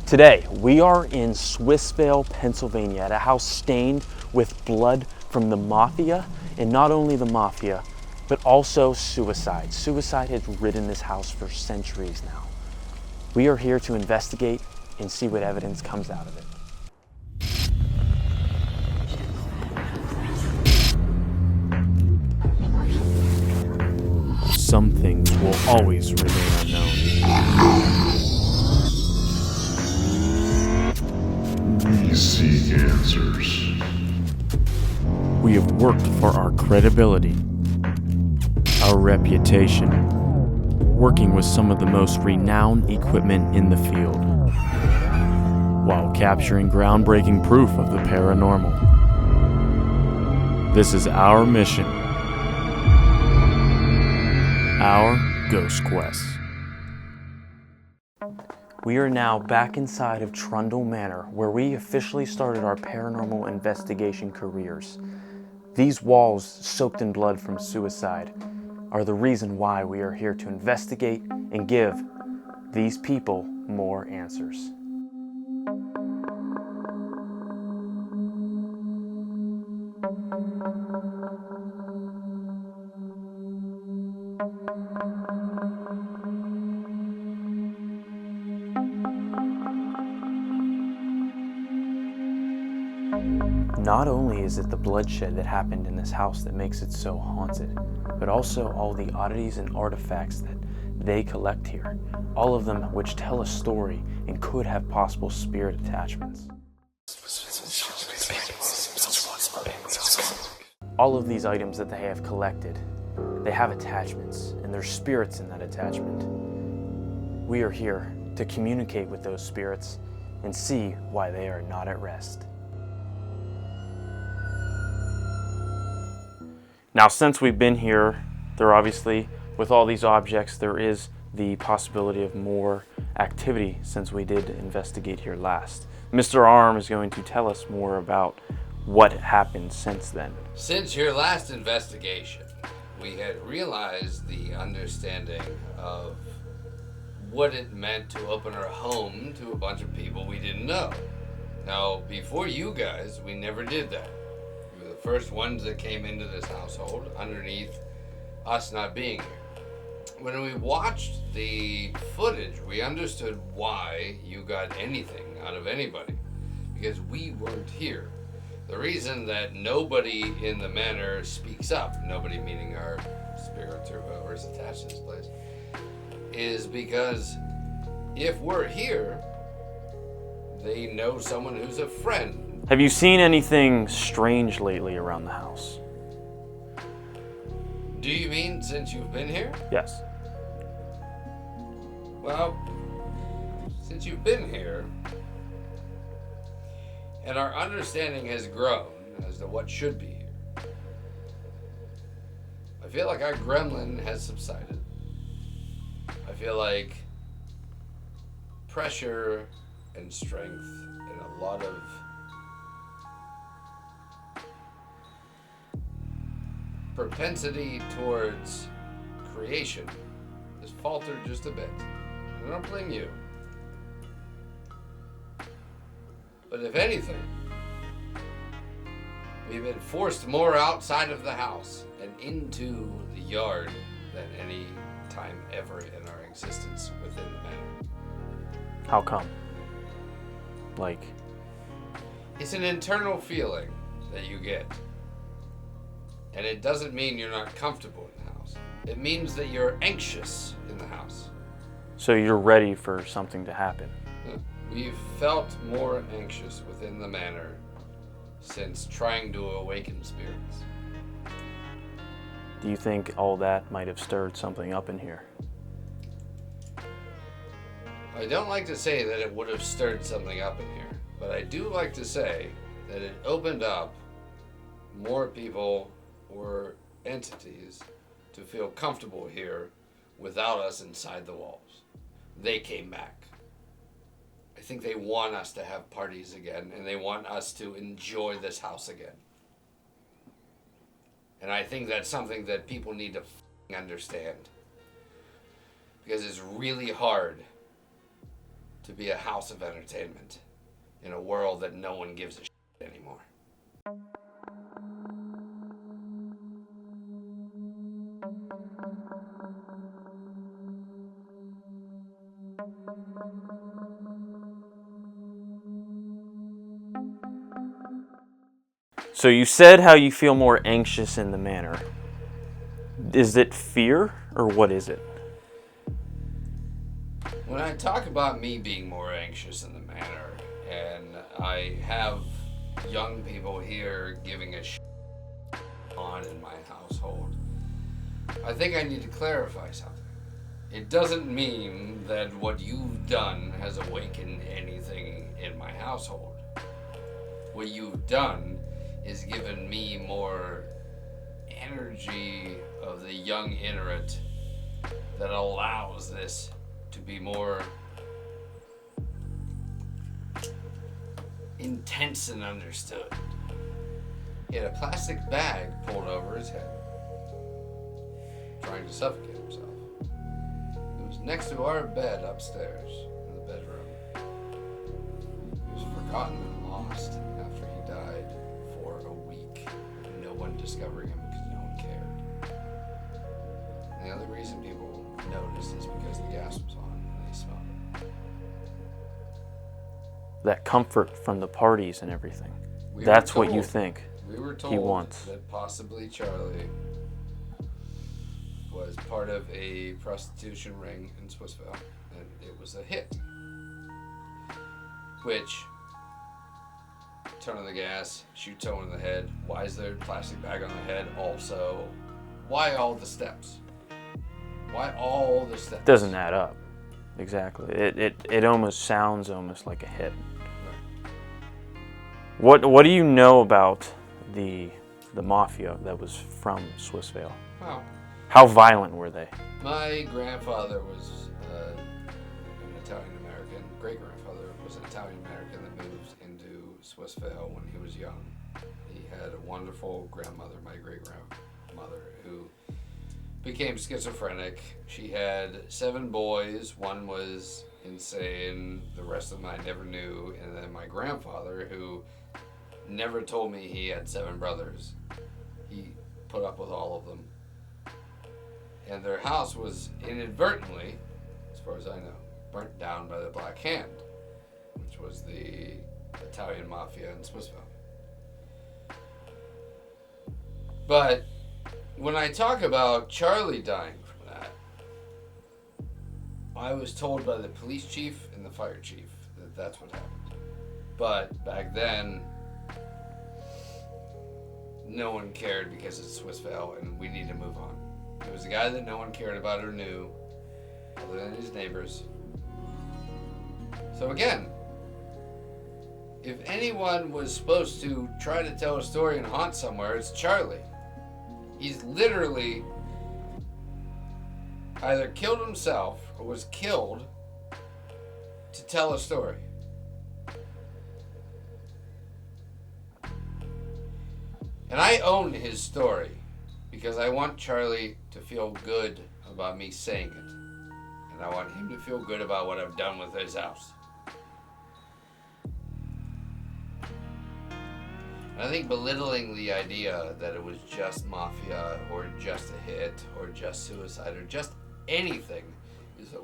Today, we are in Swissvale, Pennsylvania at a house stained with blood from the mafia, and not only the mafia, but also suicide. Suicide has ridden this house for centuries now. We are here to investigate and see what evidence comes out of it. Some things will always remain unknown. We seek answers. We have worked for our credibility, our reputation, working with some of the most renowned equipment in the field, while capturing groundbreaking proof of the paranormal. This is our mission, our Ghost Quest. We are now back inside of Trundle Manor, where we officially started our paranormal investigation careers. These walls, soaked in blood from suicide, are the reason why we are here to investigate and give these people more answers. Not only is it the bloodshed that happened in this house that makes it so haunted, but also all the oddities and artifacts that they collect here, all of them which tell a story and could have possible spirit attachments. All of these items that they have collected, they have attachments, and there's spirits in that attachment. We are here to communicate with those spirits and see why they are not at rest. Now, since we've been here, there obviously, with all these objects, there is the possibility of more activity since we did investigate here last. Mr. Arm is going to tell us more about what happened since then. Since your last investigation, we had realized the understanding of what it meant to open our home to a bunch of people we didn't know. Now, before you guys, we never did that. You were the first ones that came into this household underneath us not being here. When we watched the footage, we understood why you got anything out of anybody, because we weren't here. The reason that nobody in the manor speaks up, nobody meaning our spirits or whoever's attached to this place, is because if we're here, they know someone who's a friend. Have you seen anything strange lately around the house? Do you mean since you've been here? Yes. Well, since you've been here, and our understanding has grown as to what should be here, I feel like our gremlin has subsided. I feel like pressure and strength and a lot of propensity towards creation has faltered just a bit. I don't blame you. But if anything, we've been forced more outside of the house and into the yard than any time ever in our existence within the manor. How come? Like, It's an internal feeling that you get. And it doesn't mean you're not comfortable in the house. It means that you're anxious in the house. so you're ready for something to happen? We've felt more anxious within the manor since trying to awaken spirits. Do you think all that might have stirred something up in here? I don't like to say that it would have stirred something up in here, but I do like to say that it opened up more people or entities to feel comfortable here without us inside the walls. They came back. I think they want us to have parties again, and they want us to enjoy this house again. And I think that's something that people need to understand. Because it's really hard to be a house of entertainment in a world that no one gives a shit anymore. So you said how you feel more anxious in the manor. Is it fear, or what is it? When I talk about me being more anxious in the manor, and I have young people here giving a shit on in my household, I think I need to clarify something. It doesn't mean that what you've done has awakened anything in my household. What you've done is given me more energy of the young Inuit that allows this to be more intense and understood. He had a plastic bag pulled over his head, trying to suffocate himself. It was next to our bed upstairs in the bedroom. He was forgotten and lost after he died for a week. No one discovering him because no one cared. And the other reason people noticed is because the gas was on and they smelled it. That comfort from the parties and everything. We That's were what you told- think We were he told wants. that possibly Charlie was part of a prostitution ring in Swissville, and it was a hit. Which, turn on the gas, shoot someone in the head. Why is there a plastic bag on the head? Also, why all the steps? Why all the steps? Doesn't add up. Exactly. It almost sounds almost like a hit. Right. What do you know about the mafia that was from Swissvale? Well, How violent were they? my grandfather was an Italian-American. Great-grandfather was an Italian-American that moved into Swissvale when he was young. He had a wonderful grandmother, my great-grandmother, who became schizophrenic. She had 7 boys. One was insane. The rest of them I never knew. And then my grandfather, who never told me he had 7 brothers. He put up with all of them. And their house was inadvertently, as far as I know, burnt down by the Black Hand, which was the Italian mafia in Swissvale. But when I talk about Charlie dying from that, I was told by the police chief and the fire chief that that's what happened. But back then, no one cared because it's Swissvale and we need to move on. He was a guy that no one cared about or knew, other than his neighbors. So again, if anyone was supposed to try to tell a story and haunt somewhere, it's Charlie. He's literally either killed himself or was killed to tell a story. And I own his story because I want Charlie to feel good about me saying it. And I want him to feel good about what I've done with his house. And I think belittling the idea that it was just mafia or just a hit or just suicide or just anything is the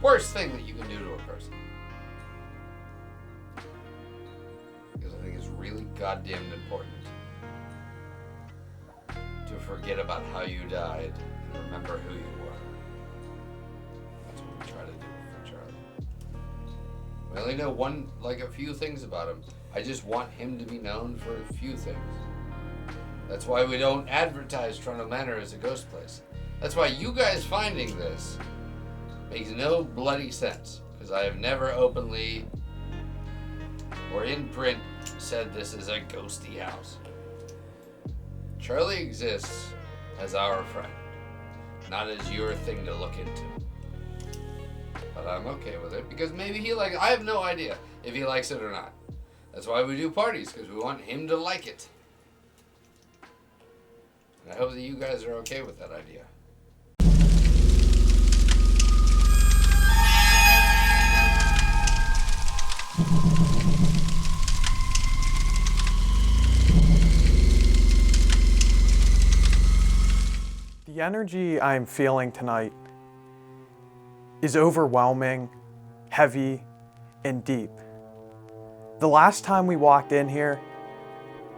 worst thing that you can do to a person. Because I think it's really goddamn important to forget about how you died and remember who you were. That's what we try to do for Charlie. We only know a few things about him. I just want him to be known for a few things. That's why we don't advertise Toronto Manor as a ghost place. That's why you guys finding this makes no bloody sense. Because I have never openly or in print said this is a ghosty house. Charlie exists as our friend, not as your thing to look into. But I'm okay with it because maybe he likes it. I have no idea if he likes it or not. That's why we do parties, because we want him to like it. And I hope that you guys are okay with that idea. The energy I'm feeling tonight is overwhelming, heavy, and deep. The last time we walked in here,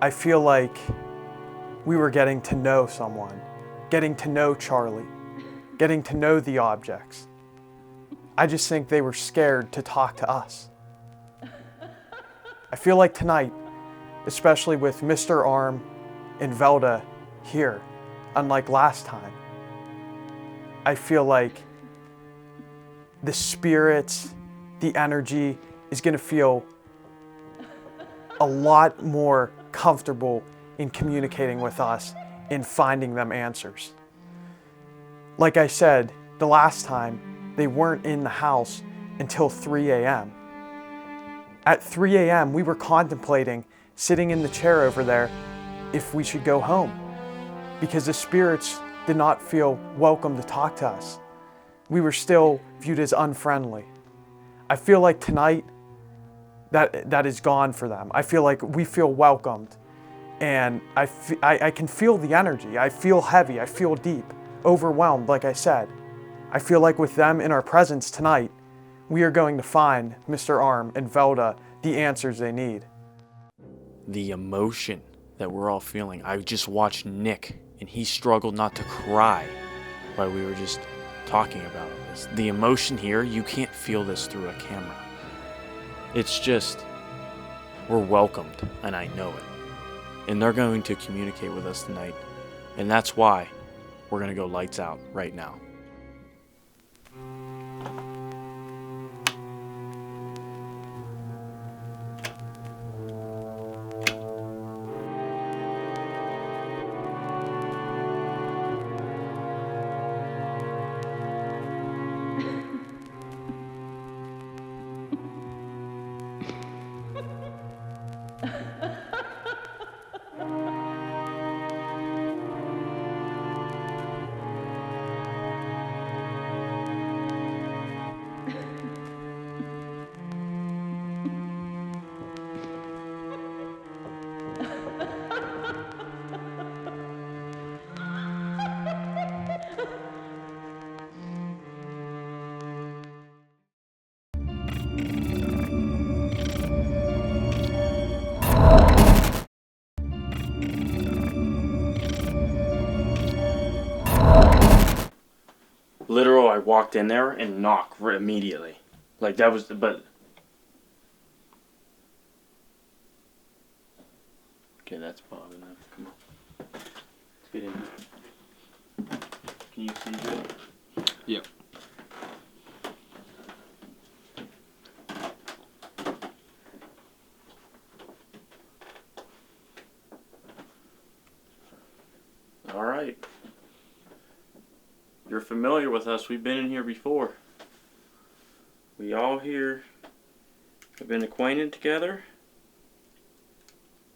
I feel like we were getting to know someone, getting to know Charlie, getting to know the objects. I just think they were scared to talk to us. I feel like tonight, especially with Mr. Arm and Velda here, unlike last time, I feel like the spirits, the energy is gonna feel a lot more comfortable in communicating with us and finding them answers. Like I said, the last time, they weren't in the house until 3 a.m. At 3 a.m., we were contemplating sitting in the chair over there if we should go home because the spirits did not feel welcome to talk to us. We were still viewed as unfriendly. I feel like tonight that is gone for them. I feel like we feel welcomed, and I can feel the energy. I feel heavy, I feel deep, overwhelmed, like I said. I feel like with them in our presence tonight, we are going to find Mr. Arm and Velda the answers they need. The emotion that we're all feeling. I just watched Nick, and he struggled not to cry while we were just talking about this. The emotion here, you can't feel this through a camera. It's just, we're welcomed, and I know it. And they're going to communicate with us tonight, and that's why we're going to go lights out right now. Literal, I walked in there and knocked immediately. Like that was, but... Okay, that's Bob enough. Come on. Let's get in here. Can you see good? Yep. All right. You're familiar with us. We've been in here before. We all here have been acquainted together.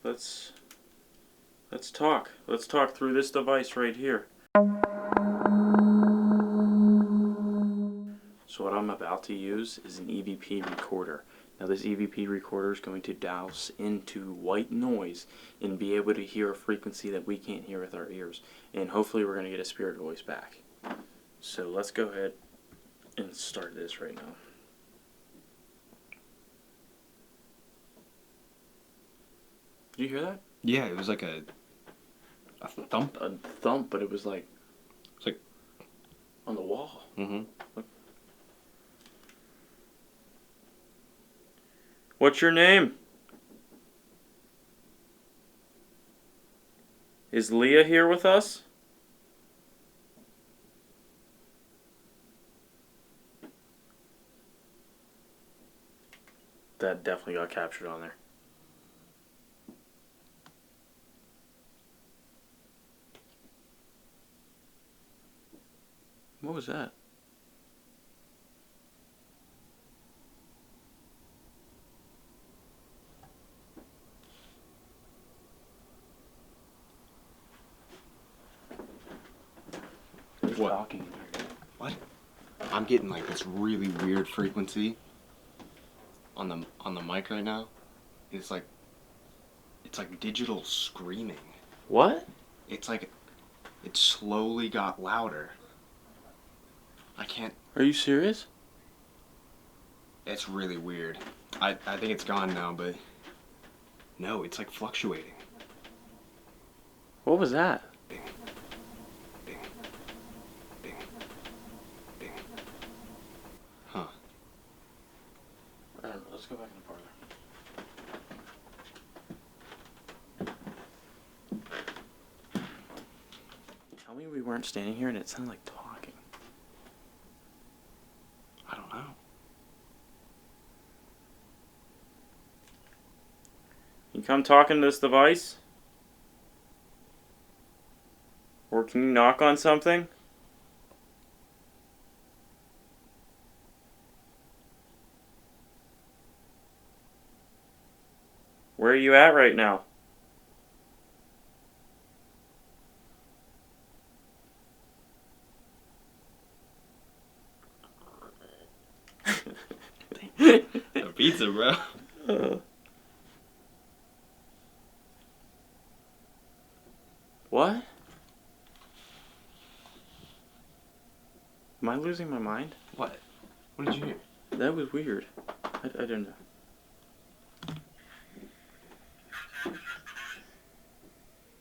Let's talk. Let's talk through this device right here. So what I'm about to use is an EVP recorder. Now this EVP recorder is going to douse into white noise and be able to hear a frequency that we can't hear with our ears. And hopefully we're going to get a spirit voice back. So let's go ahead and start this right now. Did you hear that? Yeah, it was like a thump. A thump, but it was like... It's like... on the wall. Mm-hmm. Look. What's your name? Is Leah here with us? That definitely got captured on there. What was that? Who's What? talking in here? What? I'm getting like this really weird frequency on the mic right now. It's like digital screaming. What? It's like it slowly got louder. I can't... Are you serious? It's really weird. I think it's gone now, but... No, it's like fluctuating. What was that? Bing. Bing. Bing. Bing. Huh. I don't know. Let's go back in the parlor. Tell me we weren't standing here and it sounded like talking. I don't know. You come talking to this device? Or can you knock on something? Where are you at right now? A pizza, bro. What? Am I losing my mind? What? What did you hear? That was weird. I don't know.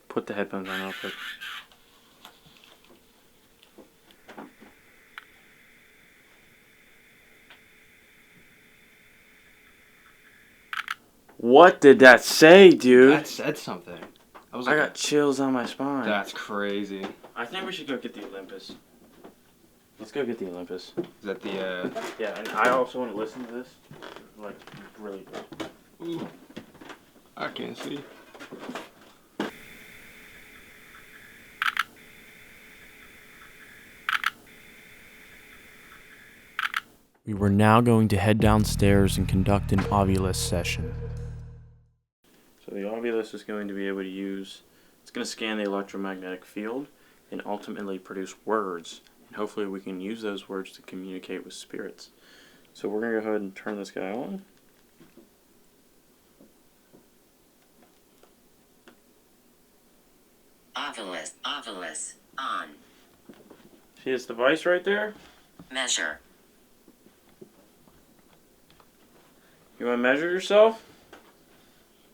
Put the headphones on real quick. What did that say, dude? That said something. I was I got chills on my spine. That's crazy. I think we should go get the Olympus. Let's go get the Olympus. Is that the, Yeah, and I also want to listen to this. Like, really good. Ooh. I can't see. We were now going to head downstairs and conduct an Ovilus session. So the Ovilus is going to be able to use, it's going to scan the electromagnetic field and ultimately produce words. And hopefully we can use those words to communicate with spirits. So we're going to go ahead and turn this guy on. Ovilus, on. See this device right there? Measure. You want to measure yourself?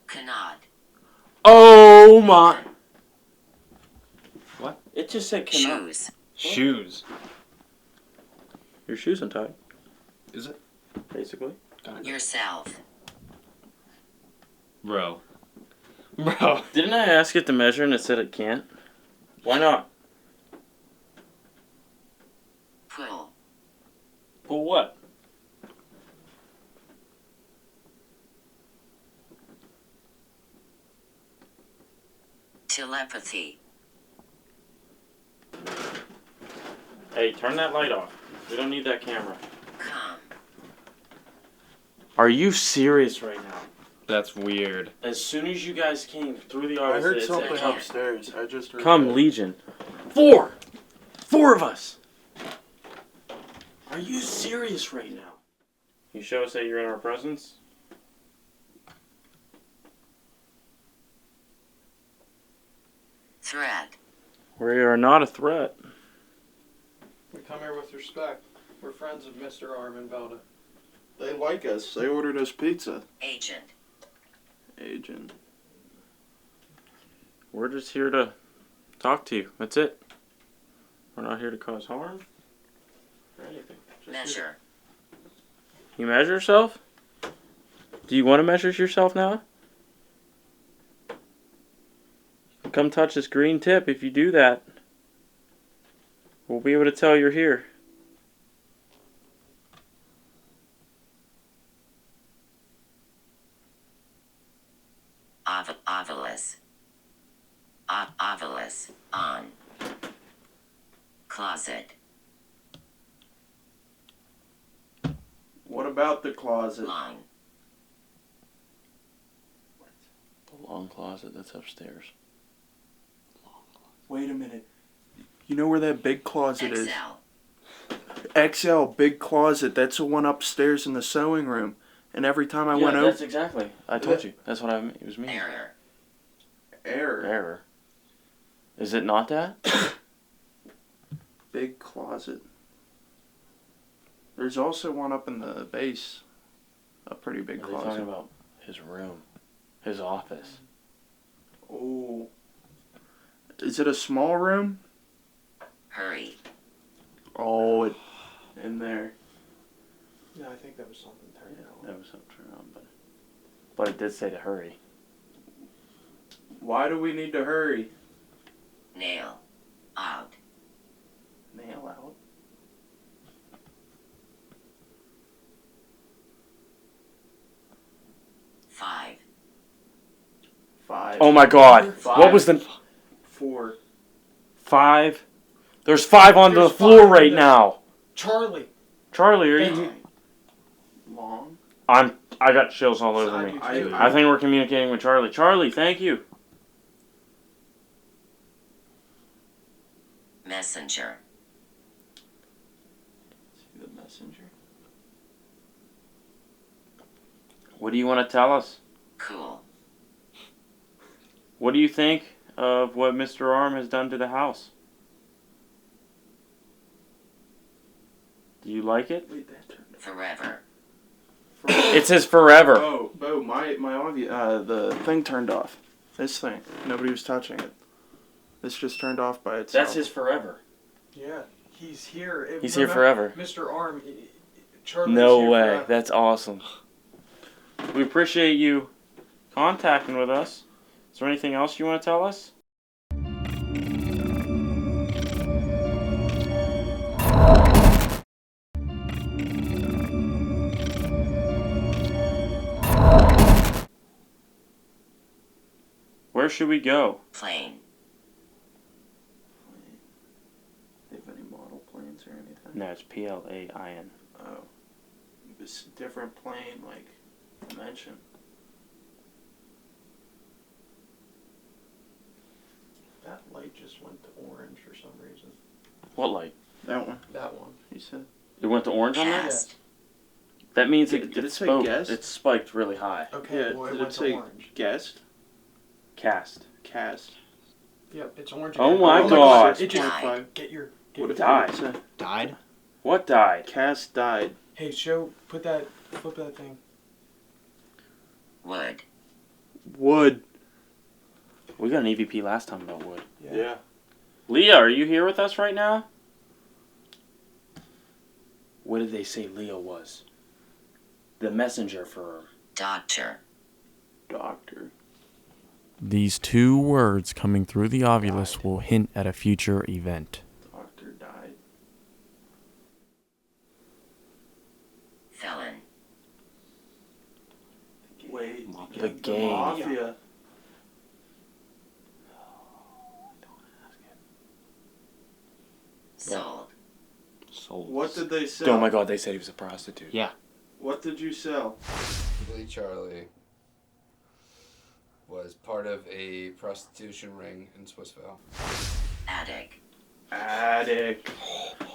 Cannot. Oh my! What? It just said cannot. Shoes. Shoes. Your shoes untied, Is it? basically. Yourself. Bro. Bro. Didn't I ask it to measure and it said it can't? Why not? Pull. Pull what? Telepathy. Hey, turn that light off. We don't need that camera. Come. Are you serious right now? That's weird. As soon as you guys came through the I office, heard it said something come. upstairs. I just heard Come, that. Legion. 4 of us! Are you serious right now? You show us that you're in our presence? Threat. We are not a threat. We come here with respect. We're friends of Mr. Arm and Velda. They like us. They ordered us pizza. Agent. Agent. We're just here to talk to you. That's it. We're not here to cause harm or anything. Just Measure. You measure yourself? Do you want to measure yourself now? Come touch this green tip. If you do that, we'll be able to tell you're here. Ovilus. Ovilus, on. Closet. What about the closet? Long. The long closet that's upstairs. Wait a minute. You know where that big closet is? XL. XL, big closet. That's the one upstairs in the sewing room. And every time I went over... That's exactly. I told you. That's what it was me. Error. Error. Error. Is it not that? Big closet. There's also one up in the base. A pretty big Are they closet. talking about his room? His office? Oh. Is it a small room? Hurry. Oh, it in there. Yeah, I think that was something turned on. That was something wrong, but it did say to hurry. Why do we need to hurry? Nail. Out. Nail out. Five. 5. Oh my God! Five. What was the 4. 5? There's 5 on There's the floor 5 right in now. Charlie. Charlie, are you? Long. I got chills all over me. I I think we're communicating with Charlie. Charlie, thank you. Messenger. see the messenger. What do you want to tell us? Cool. What do you think of what Mr. Arm has done to the house? Do you like it? Wait, that turned Forever. It says forever. Bo, my the thing turned off. This thing. Nobody was touching it. This just turned off by itself. That's his forever. Yeah, he's here. He's here forever. Mr. Arm, Charlie's No here way. forever. That's awesome. We appreciate you contacting with us. Is there anything else you want to tell us? Where should we go? Plane. Do you have any model planes or anything? No, it's PLAIN. Oh. This different plane, like, dimension. That light just went to orange for some reason. What light? That one. That one, he said. It went to orange on that? Cast. That means Did it it's say spoke. guest? It's spiked really high. Okay, well, it did went it to say orange. guest? Cast. Cast. Yep, it's orange. Oh again. my God. It just Died. get your. What if died? it said Died? What died? cast died? Hey, flip that thing. Wood. Wood. We got an EVP last time about wood. Yeah. Leah, are you here with us right now? What did they say Leah was? The messenger for... Doctor. Doctor. These 2 words coming through the ovulus will hint at a future event. Doctor died. Felon. Wait. The gang. Mafia. Sold. Sold. What did they sell? Oh my God, they said he was a prostitute. Yeah. What did you sell? Lee Charlie was part of a prostitution ring in Swissville. Attic. Attic.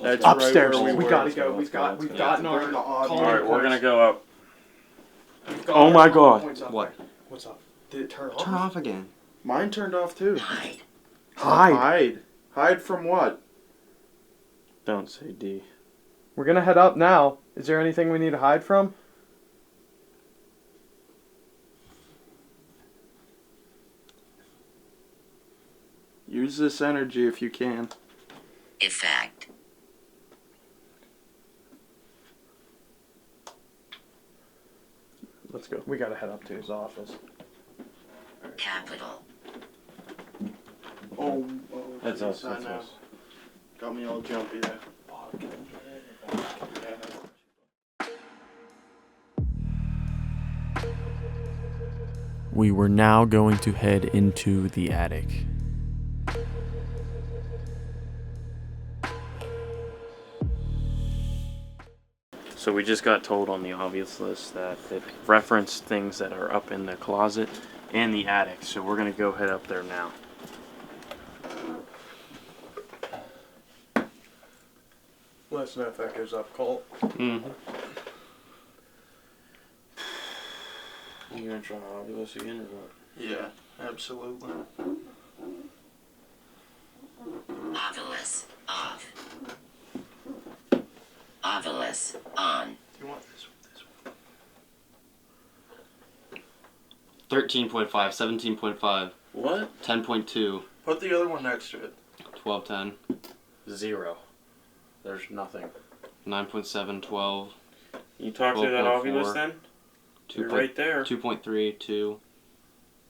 That's Upstairs. Right where we were. gotta go. We've gotten our. Bring the audio. calling Alright, we're points. gonna go up. We've got Oh our my calling God. points up What? there. What's up? Did it turn off? Turn off again. Mine turned off too. Hide. Hide. Hide from what? Don't say D. We're gonna head up now. Is there anything we need to hide from? Use this energy if you can. Effect. Let's go. We gotta head up to his office. Capital. Oh, That's us, I that's know. us. Got me all jumpy there. We were now going to head into the attic. So we just got told on the obvious list that it referenced things that are up in the closet and the attic. So we're going to go head up there now. Let us know if that goes up, Colt. Mm-hmm. You gonna try obvious again or what? Yeah, absolutely. 13.5, 17.5, What? 10.2, Put the other one next to it. 12.10, 0. There's nothing. 9.7, 12, You talk through that 12.4. Oculus then? 2. You're right there. 2.3, 2.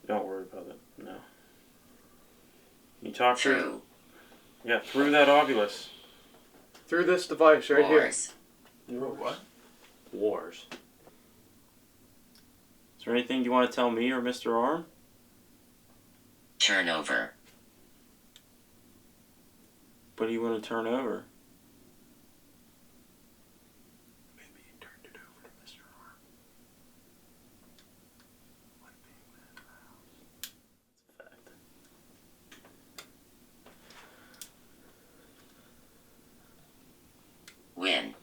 Don't worry about it. No. You talk through. Through. Yeah, through that Oculus. Through this device right here. Wars. What? Wars. Is there anything you want to tell me or Mr. Arm? Turnover. What do you want to turn over? Maybe you turned it over to Mr. Arm. What being that house? It's a fact. Win.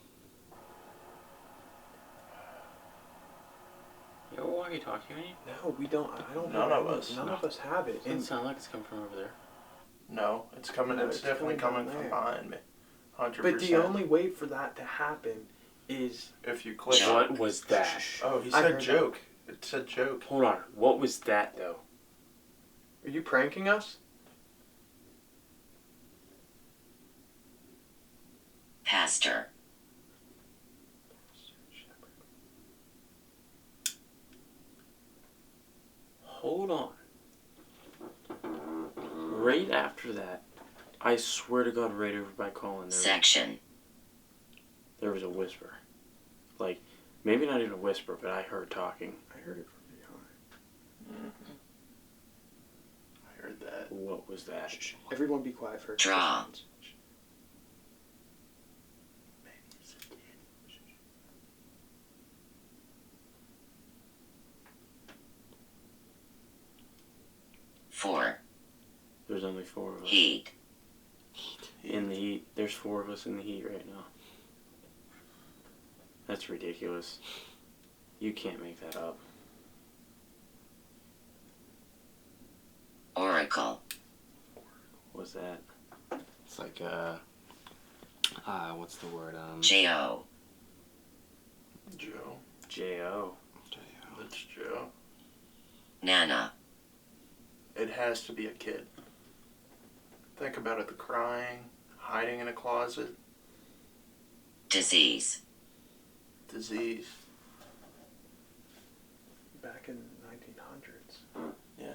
You have a walkie-talkie on you? No, we don't. I don't. None have of any. us. None of us have it. Doesn't sound like it's coming from over there. No, it's coming. No, it's it's definitely coming coming down from there. behind me. 100%. But the only way for that to happen is If you click. What was that? Oh, he I said heard joke. It said joke. Hold on. What was that, though? Are you pranking us? Pastor. Hold on. Right after that, I swear to God, right over by Colin, Section. there was a whisper. Like, maybe not even a whisper, but I heard talking. I heard it from behind. I heard that. What was that? Everyone be quiet for a Draw. second. Four. There's only 4 of us. Heat. In the heat. There's 4 of us in the heat right now. That's ridiculous. You can't make that up. Oracle. What's that? It's like, what's the word? J.O. Joe. J.O. That's Joe. Nana. It has to be a kid. Think about it. The crying, hiding in a closet, Disease. disease. Back in the 1900s, Yeah.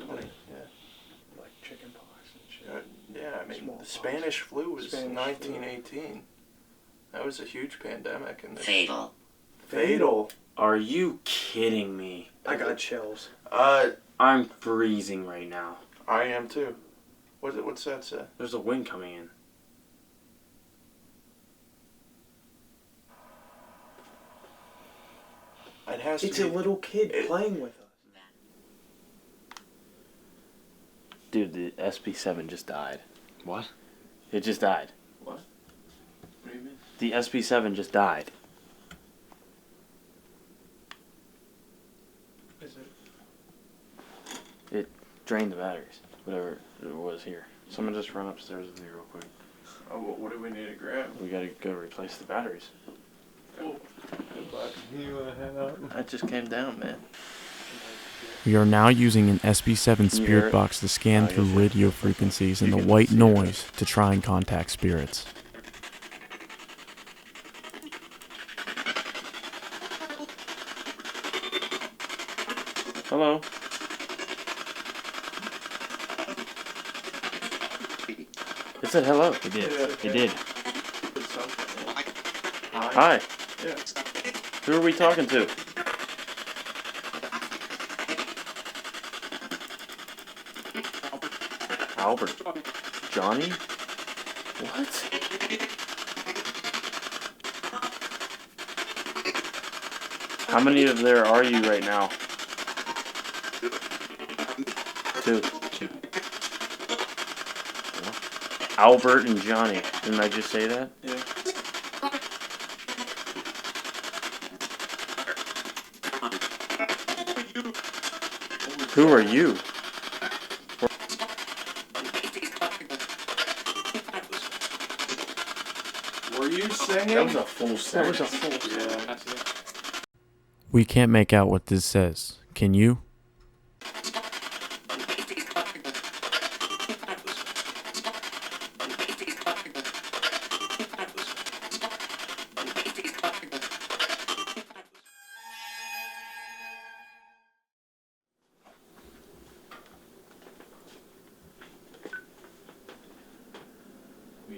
20, yeah. like chickenpox and shit. Yeah, I mean, Smallpox. the Spanish flu was Spanish 1918. That was a huge pandemic. And Fatal. fatal. Are you kidding me? I got chills. I'm freezing right now. I am too. What's that say? There's a wind coming in. It has to It's be. a little kid playing with us. Dude, the SB7 just died. What? It just died. What do you mean? The SB7 just died. Is it? It drained the batteries. Whatever it was here. Someone just run upstairs with me real quick. Oh, what do we need to grab? We gotta go replace the batteries. Oh, good luck. You wanna head out? I just came down, man. We are now using an SB7 Can you hear spirit it? box to scan I through guess radio frequencies and You the can white see it, noise to try and contact spirits. Hello? It said hello. It did. It did. Good something. Hi. Yeah. Who are we talking to? Albert. Johnny? What? How many of there are you right now? 2. Albert and Johnny. Didn't I just say that? Yeah. Who are you? Were you singing? That was a full That was a sentence. full Yeah. We can't make out what this says. Can you?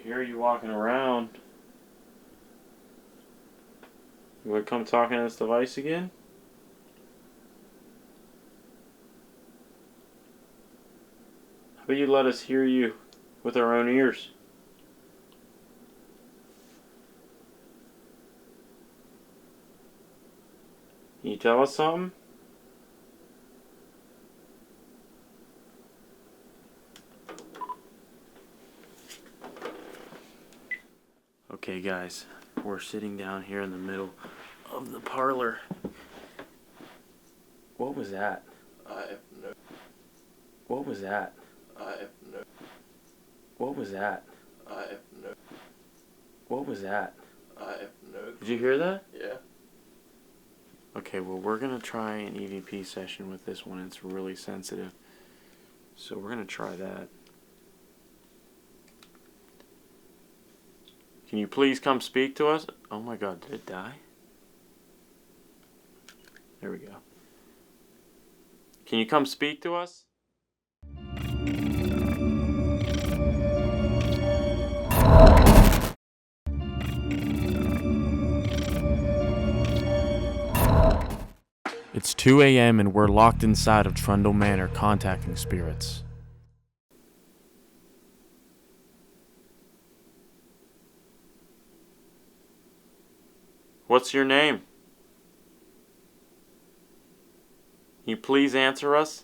hear you walking around. You want to come talking to this device again? How about you let us hear you with our own ears? Can you tell us something? Okay, guys, we're sitting down here in the middle of the parlor. What was that? I have no. What was that? I have no. What was that? I have no. What was that? I have no. Did you hear that? Yeah. Okay, well, we're going to try an EVP session with this one. It's really sensitive. So we're going to try that. Can you please come speak to us? Oh my God, did it die? There we go. Can you come speak to us? It's 2 a.m. and we're locked inside of Trundle Manor contacting spirits. What's your name? Can you please answer us?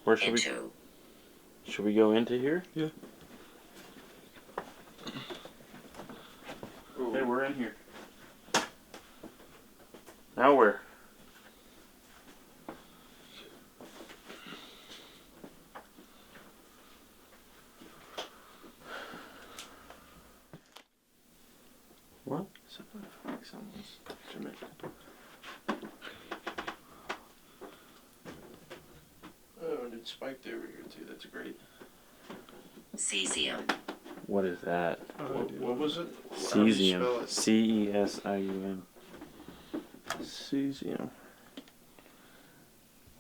Where should we? Into. Should we go into here? Yeah. Hey, we're in here. Now where? What? Something like someone's instrument. Oh, and it's spiked over here too. That's great. Cesium. What is that? What was it? How do you spell Cesium. it? Cesium. Cesium.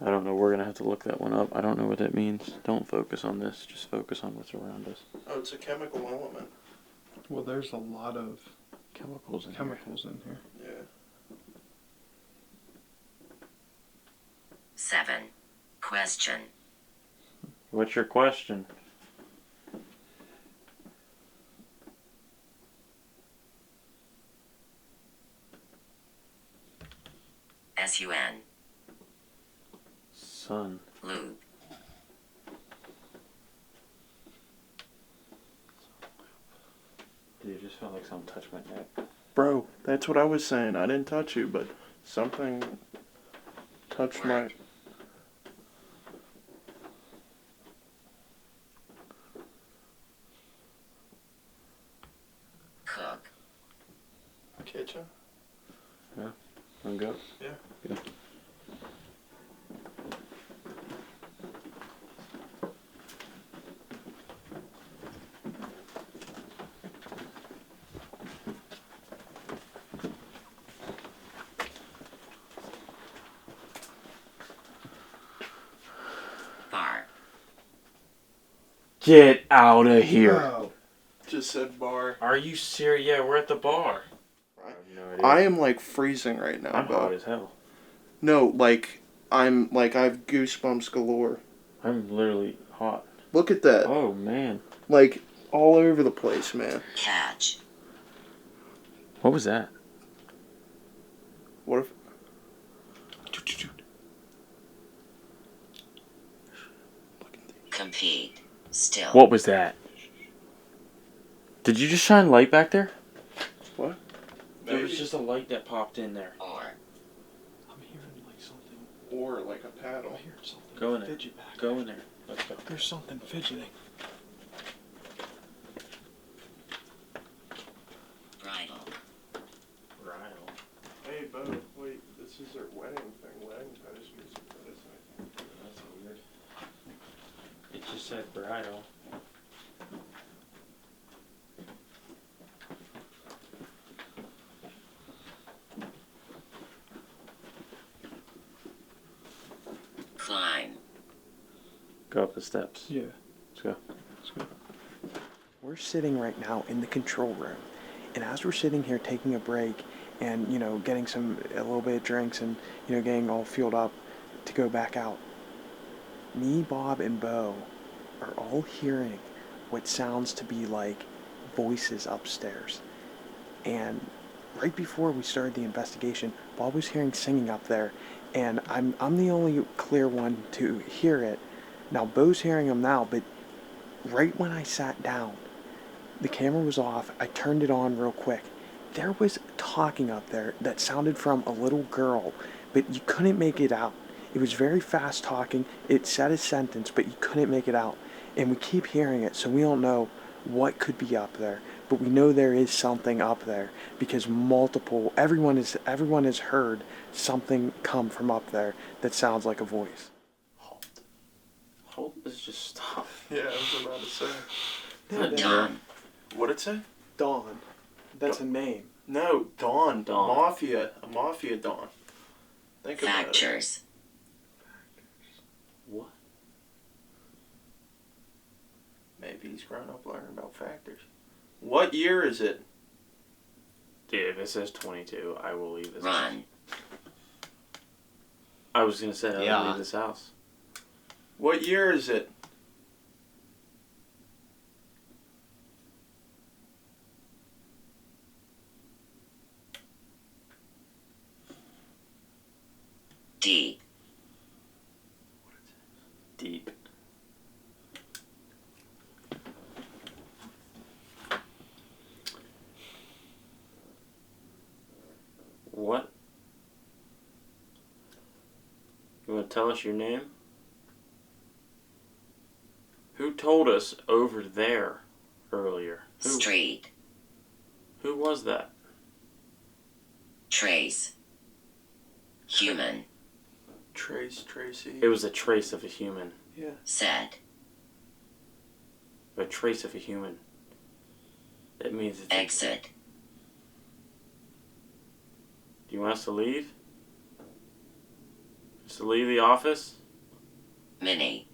I don't know. We're going to have to look that one up. I don't know what that means. Don't focus on this. Just focus on what's around us. Oh, it's a chemical element. Well, there's a lot of Chemicals in chemicals in here. Yeah. 7. Question. What's your question? SUN. Sun. Lube. Dude, it just felt like something touched my neck. Bro, that's what I was saying. I didn't touch you, but something touched my. Cook. Kitchen? Wanna go? Yeah. Yeah. Bar. Get out of here. No. Just said bar. Are you serious? Yeah, we're at the bar. Right. No idea. I am like freezing right now, I'm Bo. hot as hell. No, like I'm like I have goosebumps galore. I'm literally hot. Look at that. Oh, man. Like all over the place, man. Catch. What was that? What if Compete. Still. What was that? Did you just shine light back there? what? There was just a light that popped in there. Or. I'm hearing like something. Or like a paddle. I'm hearing something. Go in there. Fidget back. Go in there. Let's go. There's something fidgeting. Bridal. Bridal. Hey Bo, wait, this is their wedding thing. Wedding photos music photos, I think. That's weird. It just said bridal. Climb. Go up the steps. Yeah. Let's go. We're sitting right now in the control room, and as we're sitting here taking a break and, getting a little bit of drinks and, getting all fueled up to go back out, me, Bob, and Bo are all hearing what sounds to be like voices upstairs. And right before we started the investigation, Bob was hearing singing up there, and I'm the only clear one to hear it. Now Bo's hearing them now, but right when I sat down, the camera was off. I turned it on real quick. There was talking up there that sounded from a little girl, but you couldn't make it out. It was very fast talking. It said a sentence, but you couldn't make it out. And we keep hearing it, so we don't know what could be up there. But we know there is something up there because everyone has heard something come from up there that sounds like a voice. Halt is just stop. Yeah, I was about to say. Dawn. What'd it say? Dawn. That's a name. No, Dawn. Dawn. Mafia. A Mafia Dawn. Think about it. Factors. What? Maybe he's grown up learning about factors. What year is it? Dude, if it says 22, I will leave this Run. house. I was gonna say, I'll Yeah. leave this house. What year is it? D. Deep. What? You want to tell us your name? Who told us over there earlier? Street. Who was that? Trace. Human. Tracy. It was a trace of a human. Yeah. Said. A trace of a human. That means it's... Exit. Do you want us to leave? Just to leave the office? Mini.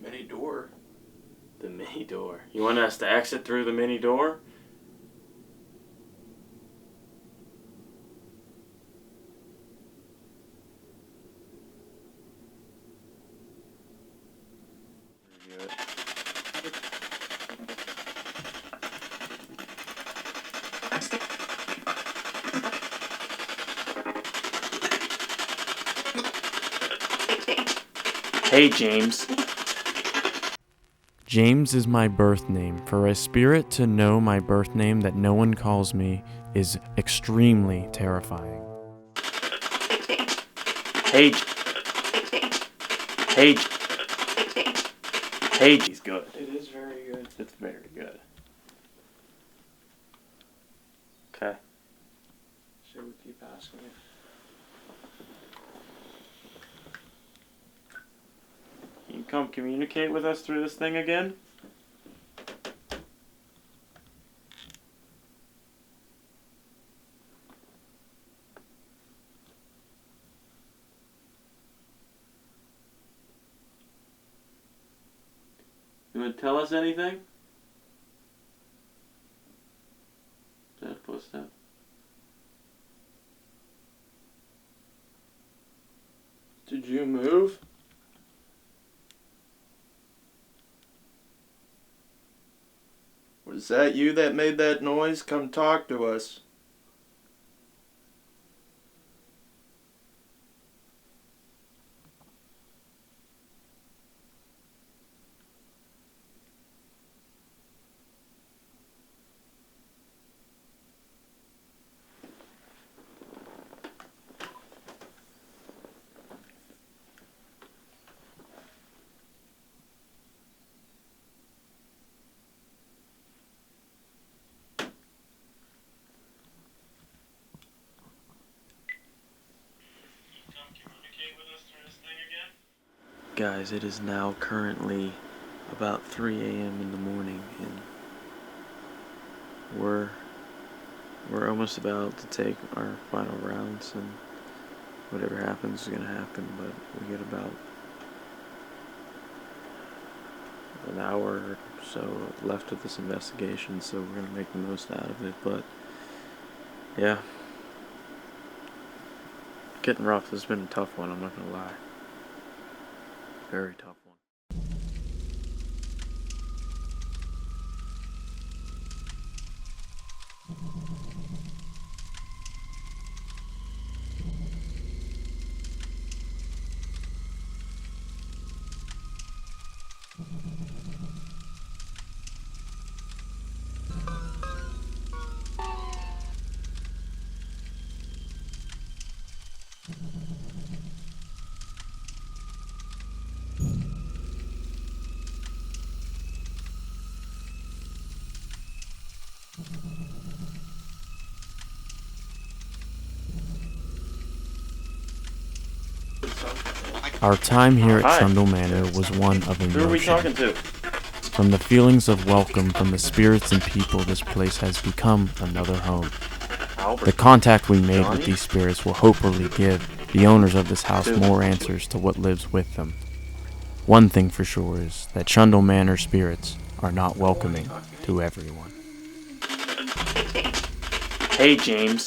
Mini door. The mini door. You want us to exit through the mini door? Review it. Hey, James. James is my birth name. For a spirit to know my birth name that no one calls me is extremely terrifying. Hey. Hey. Hey. He's good. It is very good. It's very good. Okay. Should we keep asking it? Can you come communicate with us through this thing again? You want to tell us anything? Is that a footstep? Did you move? Was that you that made that noise? Come talk to us. Guys, it is now currently about 3 a.m. in the morning, and we're almost about to take our final rounds, and whatever happens is gonna happen. But we got about an hour or so left of this investigation, so we're going to make the most out of it. But, yeah. Getting rough. This has been a tough one, I'm not going to lie. Very tough one. Our time here at Trundle Manor was one of emotion. Who are we talking to? From the feelings of welcome from the spirits and people, this place has become another home. The contact we made with these spirits will hopefully give the owners of this house more answers to what lives with them. One thing for sure is that Trundle Manor spirits are not welcoming to everyone. Hey, James.